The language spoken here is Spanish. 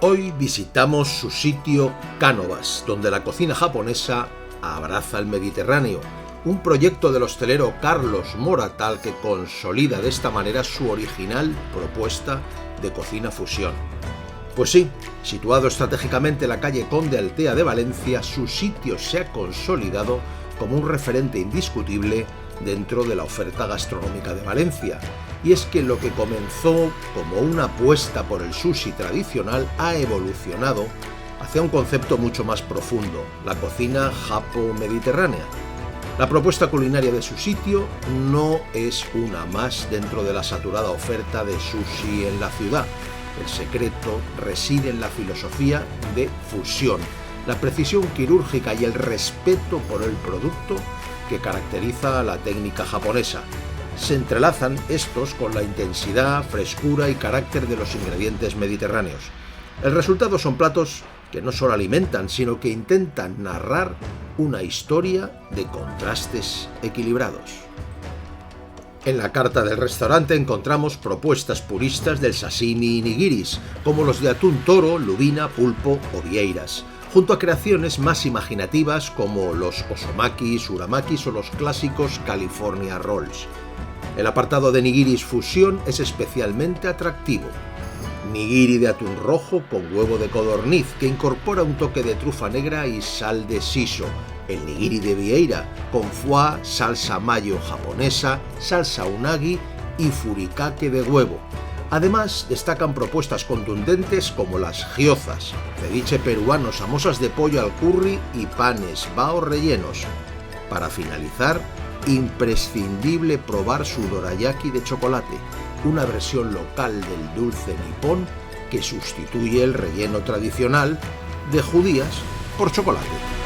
Hoy visitamos su sitio Cánovas, donde la cocina japonesa abraza el Mediterráneo, un proyecto del hostelero Carlos Moratal que consolida de esta manera su original propuesta de cocina fusión. Pues sí, situado estratégicamente en la calle Conde Altea de Valencia, su sitio se ha consolidado como un referente indiscutible dentro de la oferta gastronómica de Valencia. Y es que lo que comenzó como una apuesta por el sushi tradicional ha evolucionado hacia un concepto mucho más profundo, la cocina japo-mediterránea. La propuesta culinaria de su sitio no es una más dentro de la saturada oferta de sushi en la ciudad. El secreto reside en la filosofía de fusión, la precisión quirúrgica y el respeto por el producto que caracteriza a la técnica japonesa. Se entrelazan estos con la intensidad, frescura y carácter de los ingredientes mediterráneos. El resultado son platos que no solo alimentan, sino que intentan narrar una historia de contrastes equilibrados. En la carta del restaurante encontramos propuestas puristas del sashimi y nigiris, como los de atún toro, lubina, pulpo o vieiras, junto a creaciones más imaginativas como los osomakis, uramakis o los clásicos California Rolls. El apartado de nigiris fusión es especialmente atractivo. Nigiri de atún rojo con huevo de codorniz, que incorpora un toque de trufa negra y sal de shiso. El nigiri de vieira, con foie, salsa mayo japonesa, salsa unagi y furikake de huevo. Además, destacan propuestas contundentes como las gyozas, ceviche peruano, samosas de pollo al curry y panes bao rellenos. Para finalizar, imprescindible probar su dorayaki de chocolate, una versión local del dulce nipón que sustituye el relleno tradicional de judías por chocolate.